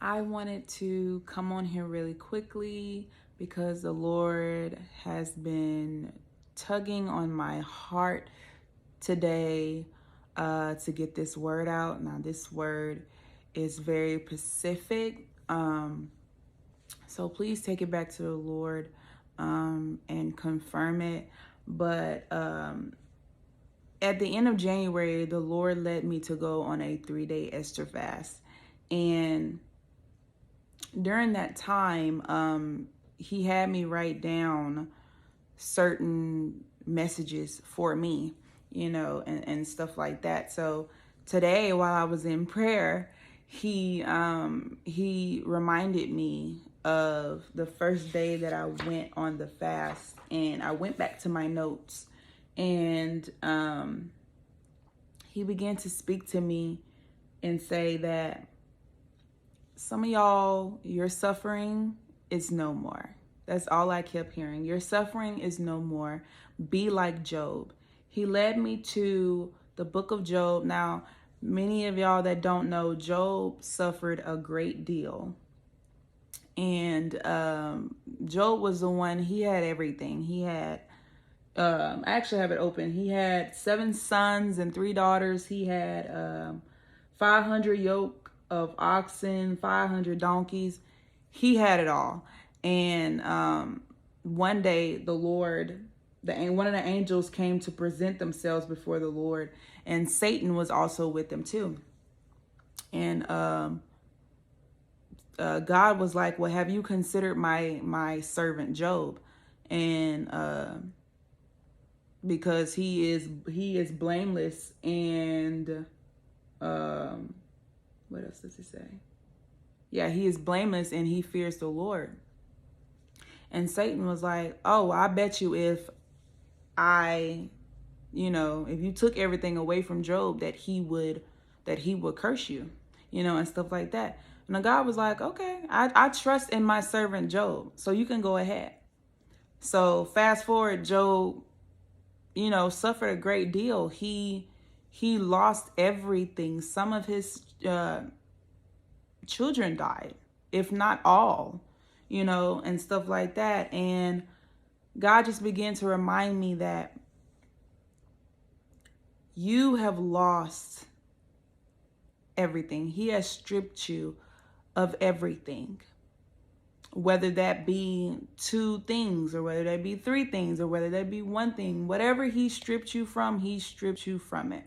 I wanted to come on here really quickly because the Lord has been tugging on my heart today to get this word out. Now, this word is very specific. So please take it back to the Lord and confirm it. But at the end of January, the Lord led me to go on a 3-day Esther fast. And during that time, he had me write down certain messages for me, and stuff like that. So today, while I was in prayer, he reminded me of the first day that I went on the fast, and I went back to my notes, and he began to speak to me and say that some of y'all, your suffering is no more. That's all I kept hearing. Your suffering is no more. Be like Job. He led me to the book of Job. Now, many of y'all that don't know, Job suffered a great deal. And Job was the one, he had everything. He had, I actually have it open. He had 7 sons and 3 daughters. He had 500 yoke of oxen, 500 donkeys. He had it all. And one day the Lord, one of the angels came to present themselves before the Lord, and Satan was also with them too. And God was like, well, have you considered my servant Job? And because he is blameless, and what else does it say? Yeah, he is blameless and he fears the Lord. And Satan was like, oh, I bet you if you took everything away from Job, that he would curse you, and stuff like that. And God was like, okay, I trust in my servant Job, so you can go ahead. So fast forward, Job, suffered a great deal. He lost everything. Some of his children died, if not all, and stuff like that. And God just began to remind me that you have lost everything. He has stripped you of everything, whether that be 2 things, or whether that be 3 things, or whether that be 1 thing. Whatever he stripped you from, he stripped you from it.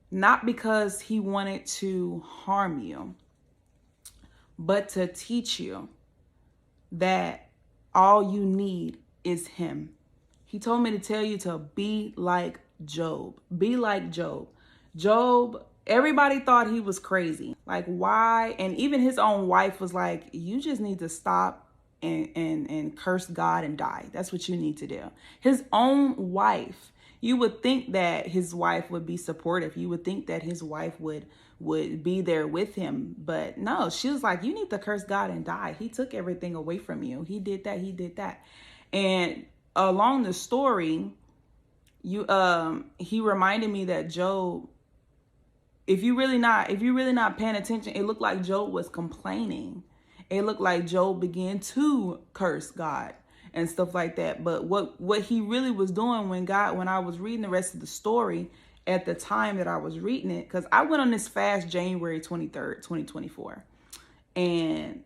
Not because he wanted to harm you, but to teach you that all you need is him. He told me to tell you to be like Job. Be like Job. Job, everybody thought he was crazy. Like, why? And even his own wife was like, you just need to stop and curse God and die. That's what you need to do. His own wife. You would think that his wife would be supportive. You would think that his wife would be there with him. But no, she was like, you need to curse God and die. He took everything away from you. He did that. He did that. And along the story, he reminded me that Job, if you really not paying attention, it looked like Job was complaining. It looked like Job began to curse God and stuff like that. But what he really was doing when I was reading the rest of the story at the time that I was reading it, because I went on this fast January 23rd, 2024. And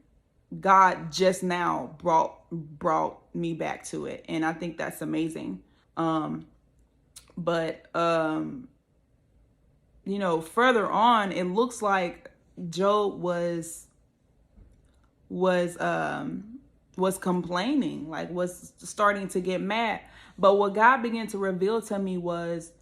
God just now brought me back to it. And I think that's amazing. But further on, it looks like Job was complaining, like was starting to get mad. But what God began to reveal to me was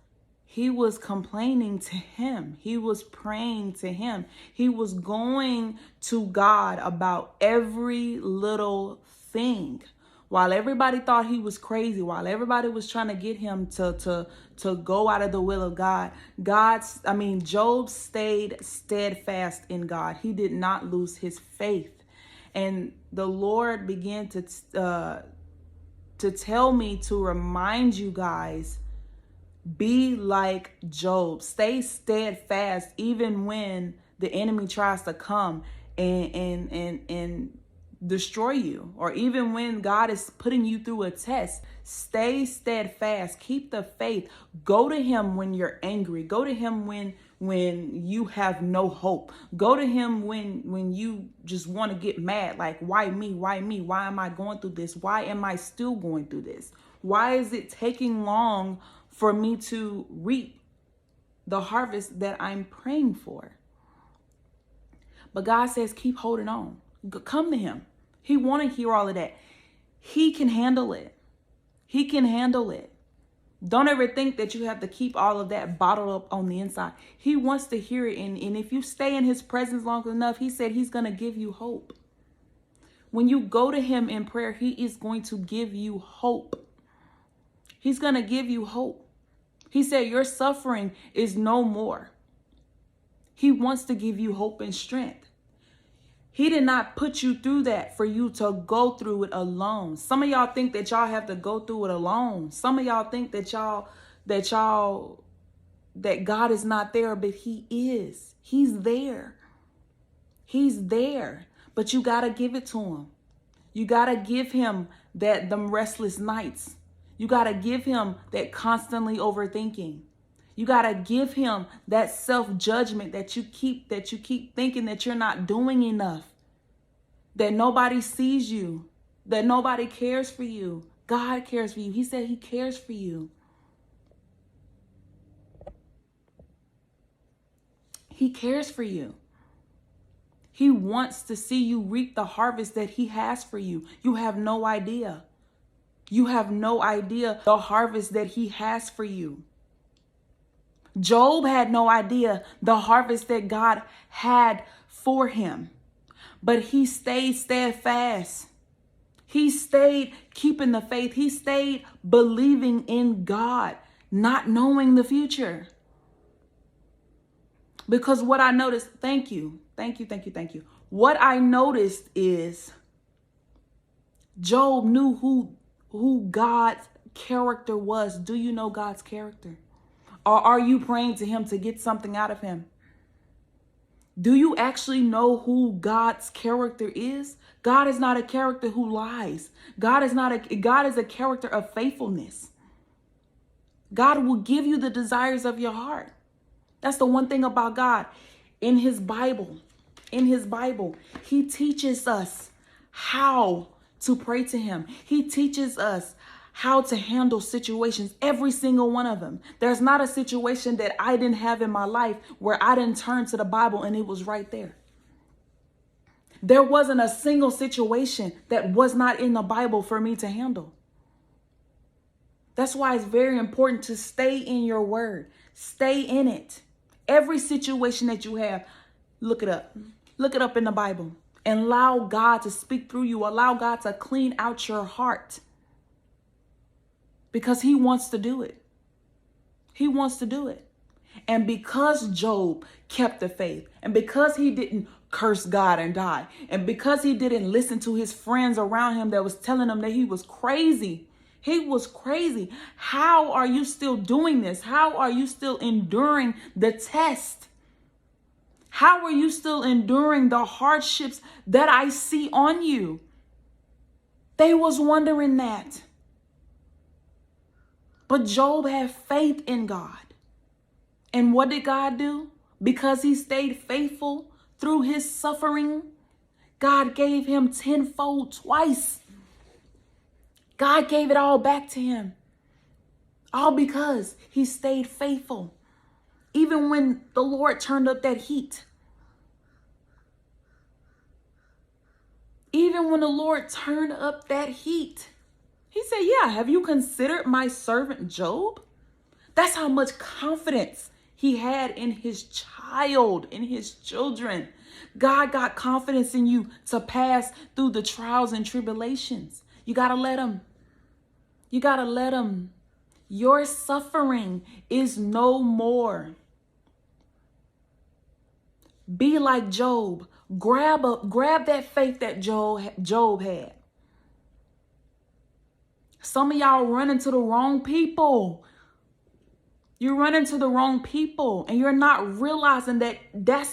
he was complaining to him. He was praying to him. He was going to God about every little thing. While everybody thought he was crazy, while everybody was trying to get him to go out of the will of God, Job stayed steadfast in God. He did not lose his faith. And the Lord began to tell me to remind you guys, be like Job. Stay steadfast even when the enemy tries to come and destroy you, or even when God is putting you through a test, stay steadfast, keep the faith. Go to him when you're angry. Go to him when you have no hope. Go to him when you just want to get mad, like, why me? Why me? Why am I going through this? Why am I still going through this? Why is it taking long for me to reap the harvest that I'm praying for? But God says, keep holding on. Come to him. He want to hear all of that. He can handle it. He can handle it. Don't ever think that you have to keep all of that bottled up on the inside. He wants to hear it. And if you stay in his presence long enough, he said he's going to give you hope. When you go to him in prayer, he is going to give you hope. He's going to give you hope. He said your suffering is no more. He wants to give you hope and strength. He did not put you through that for you to go through it alone. Some of y'all think that y'all have to go through it alone. Some of y'all think that God is not there, but he is. He's there. He's there. But you got to give it to him. You got to give him them restless nights. You got to give him that constantly overthinking. You got to give him that self-judgment that you keep thinking that you're not doing enough, that nobody sees you, that nobody cares for you. God cares for you. He said he cares for you. He cares for you. He wants to see you reap the harvest that he has for you. You have no idea. You have no idea the harvest that he has for you. Job had no idea the harvest that God had for him, but he stayed steadfast. He stayed keeping the faith. He stayed believing in God, not knowing the future. Because what I noticed, thank you. What I noticed is Job knew who God's character was. Do you know God's character? Or are you praying to him to get something out of him? Do you actually know who God's character is? God is not a character who lies. God is a character of faithfulness. God will give you the desires of your heart. That's the one thing about God. In his Bible, he teaches us how to pray to him. He teaches us how to handle situations, every single one of them. There's not a situation that I didn't have in my life where I didn't turn to the Bible and it was right there. There wasn't a single situation that was not in the Bible for me to handle. That's why it's very important to stay in your word. Stay in it. Every situation that you have, look it up. Look it up in the Bible and allow God to speak through you. Allow God to clean out your heart. Because he wants to do it. He wants to do it. And because Job kept the faith, and because he didn't curse God and die, and because he didn't listen to his friends around him that was telling him that he was crazy. He was crazy. How are you still doing this? How are you still enduring the test? How are you still enduring the hardships that I see on you? They was wondering that. But Job had faith in God. And what did God do? Because he stayed faithful through his suffering, God gave him tenfold twice. God gave it all back to him. All because he stayed faithful. Even when the Lord turned up that heat. Even when the Lord turned up that heat. He said, yeah, have you considered my servant Job? That's how much confidence he had in his child, in his children. God got confidence in you to pass through the trials and tribulations. You got to let him. You got to let him. Your suffering is no more. Be like Job. Grab that faith that Job had. Some of y'all run into the wrong people. You run into the wrong people, and you're not realizing that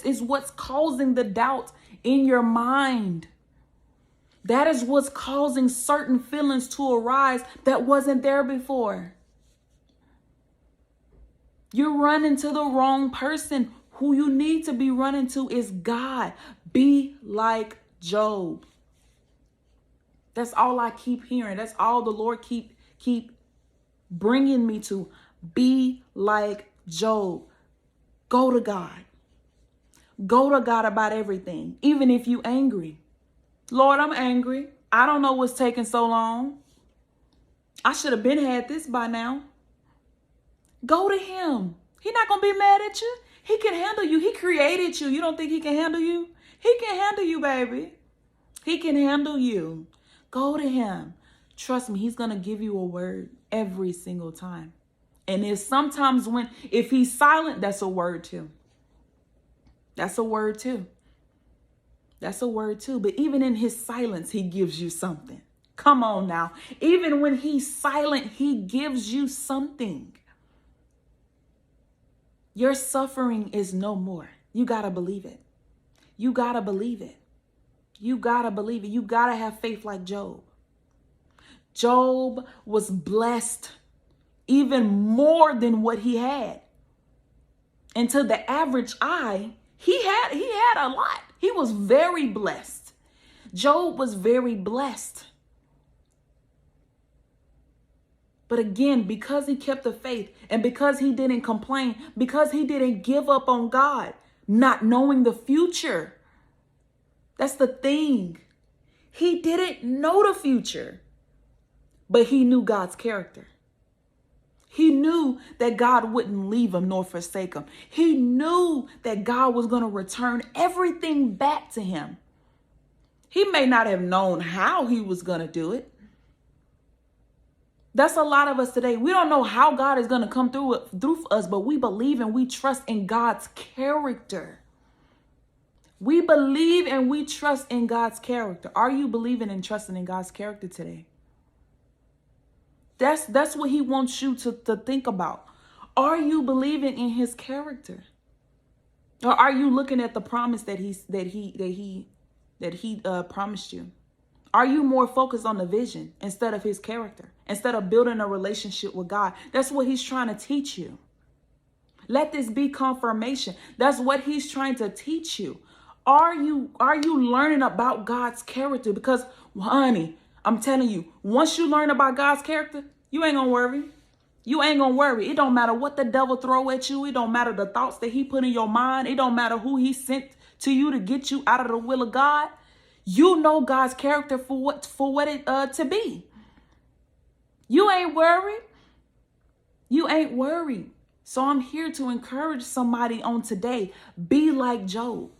is what's causing the doubt in your mind. That is what's causing certain feelings to arise that wasn't there before. You run into the wrong person. Who you need to be running to is God. Be like Job. That's all I keep hearing. That's all the Lord keep bringing me to. Be like Job. Go to God. Go to God about everything, even if you're angry. Lord, I'm angry. I don't know what's taking so long. I should have been had this by now. Go to him. He's not going to be mad at you. He can handle you. He created you. You don't think he can handle you? He can handle you, baby. He can handle you. Go to him. Trust me, he's going to give you a word every single time. And if he's silent, that's a word too. That's a word too. That's a word too. But even in his silence, he gives you something. Come on now. Even when he's silent, he gives you something. Your suffering is no more. You got to believe it. You got to believe it. You got to believe it. You got to have faith like Job. Job was blessed even more than what he had. And to the average eye, he had a lot. He was very blessed. Job was very blessed. But again, because he kept the faith and because he didn't complain, because he didn't give up on God, not knowing the future. That's the thing. He didn't know the future, but he knew God's character. He knew that God wouldn't leave him nor forsake him. He knew that God was going to return everything back to him. He may not have known how he was going to do it. That's a lot of us today. We don't know how God is going to come through for us, but we believe and we trust in God's character. We believe and we trust in God's character. Are you believing and trusting in God's character today? That's what he wants you to think about. Are you believing in his character? Or are you looking at the promise that he promised you? Are you more focused on the vision instead of his character? Instead of building a relationship with God? That's what he's trying to teach you. Let this be confirmation. That's what he's trying to teach you. Are you learning about God's character? Because, honey, I'm telling you, once you learn about God's character, you ain't gonna worry. You ain't gonna worry. It don't matter what the devil throw at you. It don't matter the thoughts that he put in your mind. It don't matter who he sent to you to get you out of the will of God. You know God's character for what it to be. You ain't worried. You ain't worried. So I'm here to encourage somebody on today. Be like Job.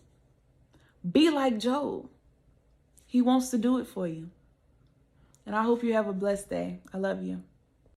Be like Job. He wants to do it for you. And I hope you have a blessed day. I love you.